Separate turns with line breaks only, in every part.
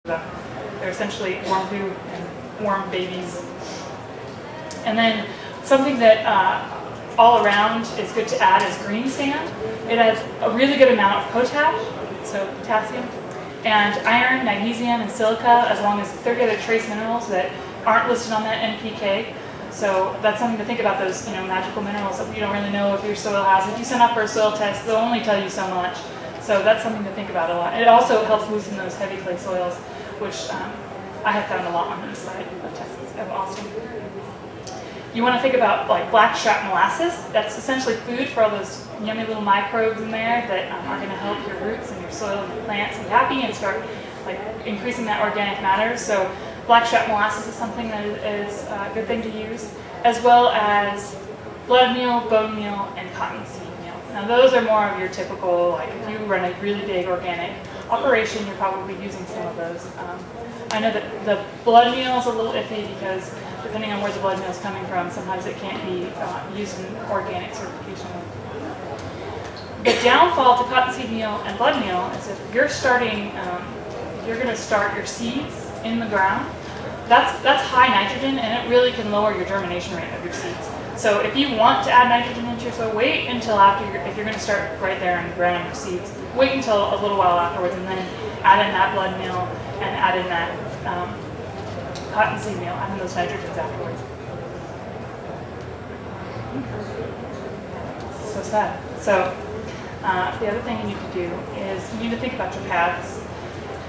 They're essentially worm poo and worm babies. And then something that all around is good to add is green sand. It adds a really good amount of potash, so potassium, and iron, magnesium, and silica, as long as 30 other trace minerals that aren't listed on that NPK. So that's something to think about, those magical minerals that you don't really know if your soil has. If you send off for a soil test, they'll only tell you so much. So that's something to think about a lot. It also helps loosen those heavy clay soils, which I have found a lot on this side of Texas, of Austin. You want to think about like blackstrap molasses. That's essentially food for all those yummy little microbes in there that are going to help your roots and your soil and your plants be happy and start like increasing that organic matter. So blackstrap molasses is something that is a good thing to use, as well as blood meal, bone meal, and cottonseed meal. Now those are more of your typical, like if you run a really big organic operation, you're probably using some of those. I know that the blood meal is a little iffy because depending on where the blood meal is coming from, sometimes it can't be used in organic certification. The downfall to cottonseed meal and blood meal is if you're starting, you're going to start your seeds in the ground. That's high nitrogen, and it really can lower your germination rate of your seeds. So if you want to add nitrogen into your soil, wait until after, if you're going to start right there in the ground your seeds, wait until a little while afterwards, and then add in that blood meal and add in that cottonseed meal, add in those nitrogens afterwards. So sad. So the other thing you need to do is you need to think about your paths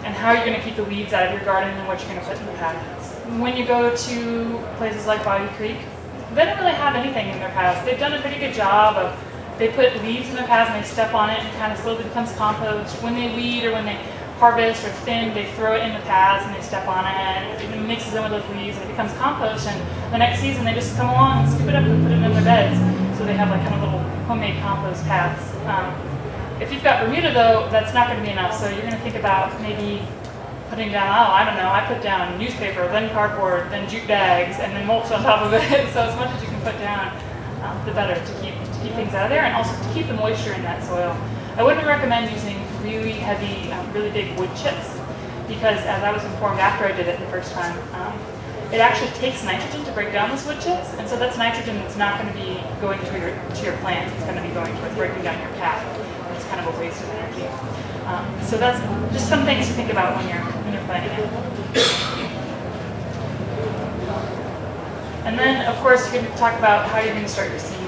and how you're going to keep the weeds out of your garden and what you're going to put in the paths. When you go to places like Boggy Creek, they don't really have anything in their paths. They've done a pretty good job of, they put leaves in their paths and they step on it and it kind of slowly becomes compost. When they weed or when they harvest or thin, they throw it in the paths and they step on it and it mixes in with those leaves and it becomes compost, and the next season they just come along and scoop it up and put it in their beds. So they have like kind of little homemade compost paths. If you've got Bermuda though, that's not going to be enough. So you're going to think about maybe putting down, I don't know, I put down newspaper, then cardboard, then jute bags, and then mulch on top of it. So as much as you can put down, the better to keep things out of there, and also to keep the moisture in that soil. I wouldn't recommend using really heavy, really big wood chips, because as I was informed after I did it the first time, it actually takes nitrogen to break down those wood chips, and so that's nitrogen that's not going to be going to your plants. It's going to be going towards breaking down your path. It's kind of a waste of energy. So that's just some things to think about when you're planting it. And then, of course, you can talk about how you're going to start your seeds.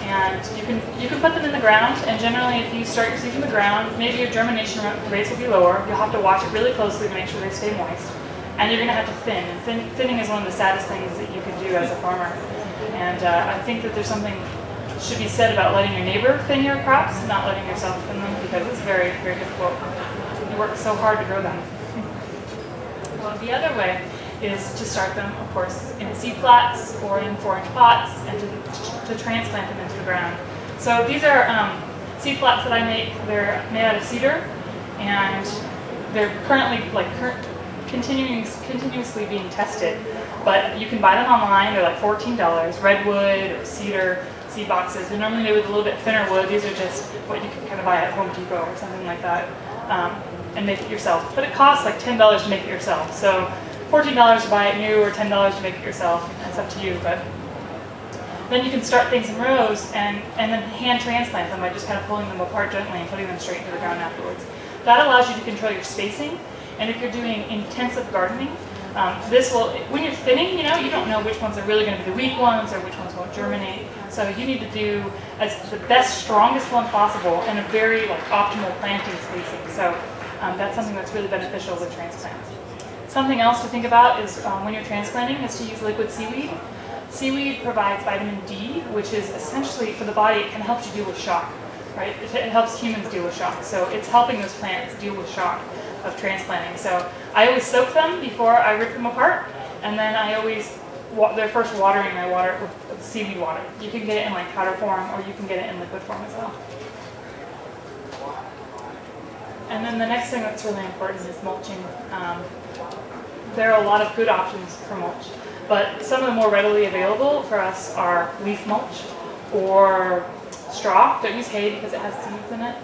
And you can put them in the ground, and generally if you start your seeds in the ground, maybe your germination rates will be lower. You'll have to watch it really closely to make sure they stay moist. And you're going to have to thin. And thinning is one of the saddest things that you can do as a farmer. And I think that there's something should be said about letting your neighbor thin your crops, not letting yourself thin them, because it's very, very difficult. You work so hard to grow them. Well, the other way is to start them, of course, in seed flats or in 4-inch pots, and to transplant them into the ground. So these are seed flats that I make. They're made out of cedar, and they're currently continuously being tested. But you can buy them online. They're like $14. Redwood or cedar seed boxes. They're normally made with a little bit thinner wood. These are just what you can kind of buy at Home Depot or something like that, and make it yourself. But it costs like $10 to make it yourself. So $14 to buy it new or $10 to make it yourself. It's up to you. But then you can start things in rows and then hand transplant them by just kind of pulling them apart gently and putting them straight into the ground afterwards. That allows you to control your spacing. And if you're doing intensive gardening, this will, when you're thinning, you don't know which ones are really going to be the weak ones or which ones won't germinate. So you need to do the best, strongest one possible in a very optimal planting spacing. So that's something that's really beneficial with transplants. Something else to think about is when you're transplanting is to use liquid seaweed. Seaweed provides vitamin D, which is essentially, for the body, it can help you deal with shock, right? It helps humans deal with shock. So it's helping those plants deal with shock of transplanting. So I always soak them before I rip them apart, and then I always, their first watering, I water it with seaweed water. You can get it in powder form, or you can get it in liquid form as well. And then the next thing that's really important is mulching. There are a lot of good options for mulch, but some of the more readily available for us are leaf mulch or straw. Don't use hay because it has seeds in it.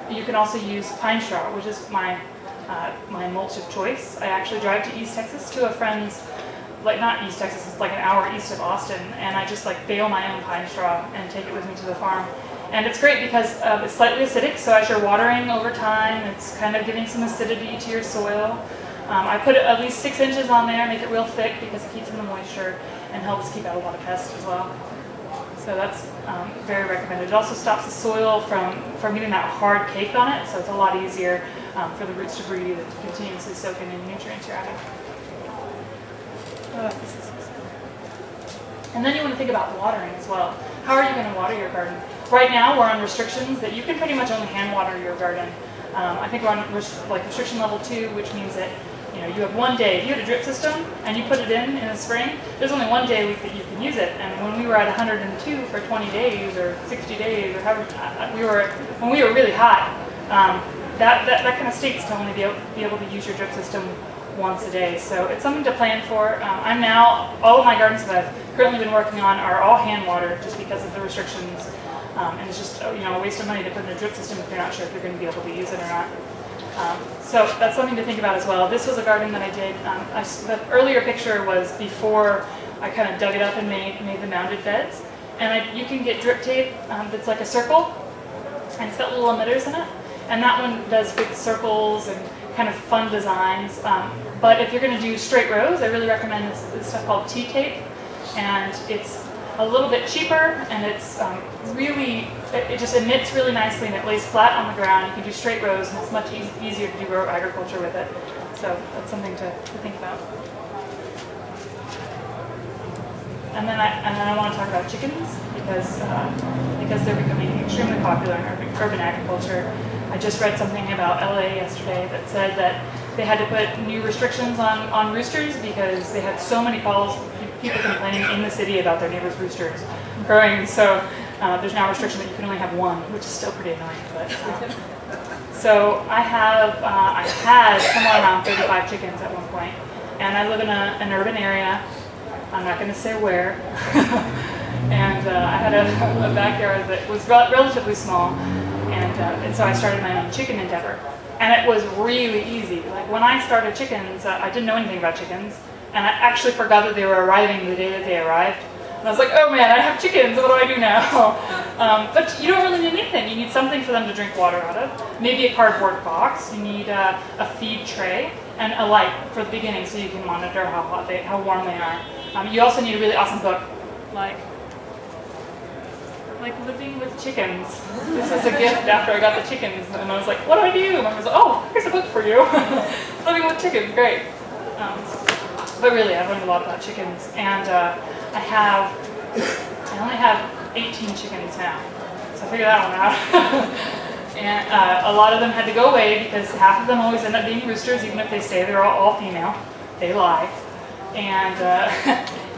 You can also use pine straw, which is my my mulch of choice. I actually drive to East Texas to a friend's, like not East Texas, it's like an hour east of Austin, and I just like bale my own pine straw and take it with me to the farm. And it's great because it's slightly acidic, so as you're watering over time, it's kind of giving some acidity to your soil. I put at least 6 inches on there, make it real thick because it keeps in the moisture and helps keep out a lot of pests as well. So that's very recommended. It also stops the soil from getting that hard cake on it, so it's a lot easier for the roots to breathe and to continuously soak in any nutrients you're adding. And then you want to think about watering as well. How are you going to water your garden? Right now we're on restrictions that you can pretty much only hand water your garden. I think we're on restriction level 2, which means that you have 1 day. If you had a drip system and you put it in the spring, there's only 1 day a week that you can use it. And when we were at 102 for 20 days or 60 days or however, when we were really hot, that kind of stinks to only be able to use your drip system once a day. So it's something to plan for. All of my gardens that I've currently been working on are all hand watered just because of the restrictions. And it's just a waste of money to put in a drip system if you're not sure if you're going to be able to use it or not. So that's something to think about as well. This was a garden that I did. The earlier picture was before I kind of dug it up and made the mounded beds. And you can get drip tape that's like a circle, and it's got little emitters in it. And that one does good circles and kind of fun designs. But if you're going to do straight rows, I really recommend this stuff called T-tape. And it's a little bit cheaper, and it's it just emits really nicely, and it lays flat on the ground. You can do straight rows, and it's much easier to do row agriculture with it. So that's something to think about. And then I want to talk about chickens because they're becoming extremely popular in urban agriculture. I just read something about LA yesterday that said that they had to put new restrictions on roosters because they had so many calls, people complaining in the city about their neighbors' roosters crowing. So there's now a restriction that you can only have 1, which is still pretty annoying. But so I had somewhere around 35 chickens at one point, and I live in an urban area. I'm not going to say where. And I had a backyard that was relatively small, and so I started my own chicken endeavor. And it was really easy. Like when I started chickens, I didn't know anything about chickens, and I actually forgot that they were arriving the day that they arrived. And I was like, oh man, I have chickens, what do I do now? But you don't really need anything. You need something for them to drink water out of, maybe a cardboard box. You need a feed tray and a light for the beginning so you can monitor how warm they are. You also need a really awesome book, like Living with Chickens. This was a gift after I got the chickens, and I was like, what do I do? And I was like, oh, here's a book for you. Living with Chickens, great. But really, I've learned a lot about chickens, and I only have 18 chickens now, so I figured that one out. And a lot of them had to go away because half of them always end up being roosters, even if they say they're all female. They lie. And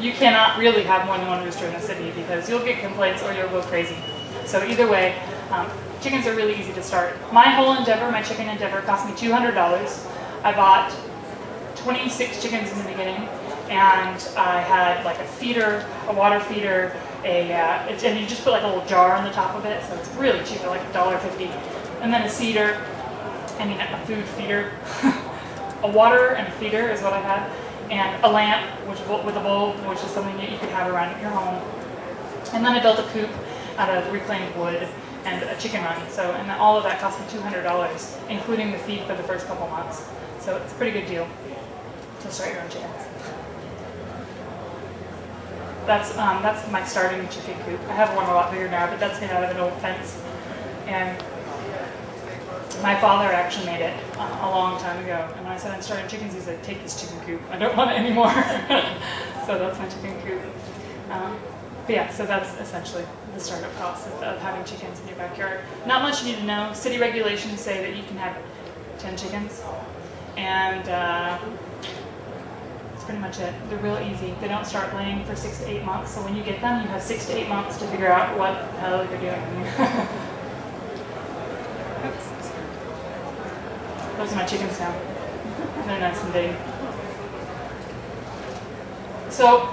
you cannot really have more than 1 rooster in the city because you'll get complaints or you'll go crazy. So either way, chickens are really easy to start. My whole endeavor, my chicken endeavor, cost me $200. I bought 26 chickens in the beginning, and I had like a feeder, a water feeder, and you just put like a little jar on the top of it, so it's really cheap, like $1.50. And then a a food feeder. A water and a feeder is what I had. And a lamp, with a bulb, which is something that you can have around your home. And then I built a coop out of reclaimed wood and a chicken run. And all of that cost me $200, including the feed for the first couple months. So it's a pretty good deal to start your own chickens. That's my starting chicken coop. I have one a lot bigger now, but that's made out of an old fence. And my father actually made it a long time ago, and when I said I'm starting chickens, he said, take this chicken coop. I don't want it anymore. So that's my chicken coop. But yeah, so that's essentially the startup cost of having chickens in your backyard. Not much you need to know. City regulations say that you can have 10 chickens, and that's pretty much it. They're real easy. They don't start laying for 6 to 8 months, so when you get them, you have 6 to 8 months to figure out what the hell you're doing. Oops. Those are my chickens now. They're nice and big. So,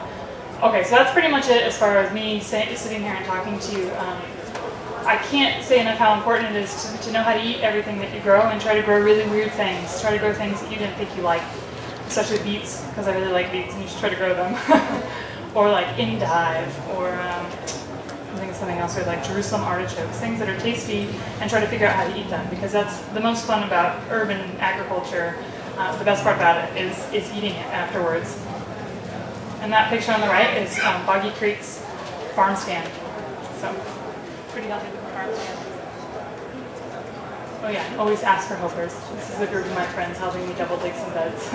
okay, so that's pretty much it as far as me sitting here and talking to you. I can't say enough how important it is to know how to eat everything that you grow and try to grow really weird things. Try to grow things that you didn't think you liked, especially beets, because I really like beets and you should try to grow them. Or like endive, or I think something else, or like Jerusalem artichokes, things that are tasty, and try to figure out how to eat them, because that's the most fun about urban agriculture. The best part about it is eating it afterwards. And that picture on the right is Boggy Creek's farm stand. So, pretty healthy farm stand. Oh yeah, always ask for helpers. This is a group of my friends helping me double dig some beds.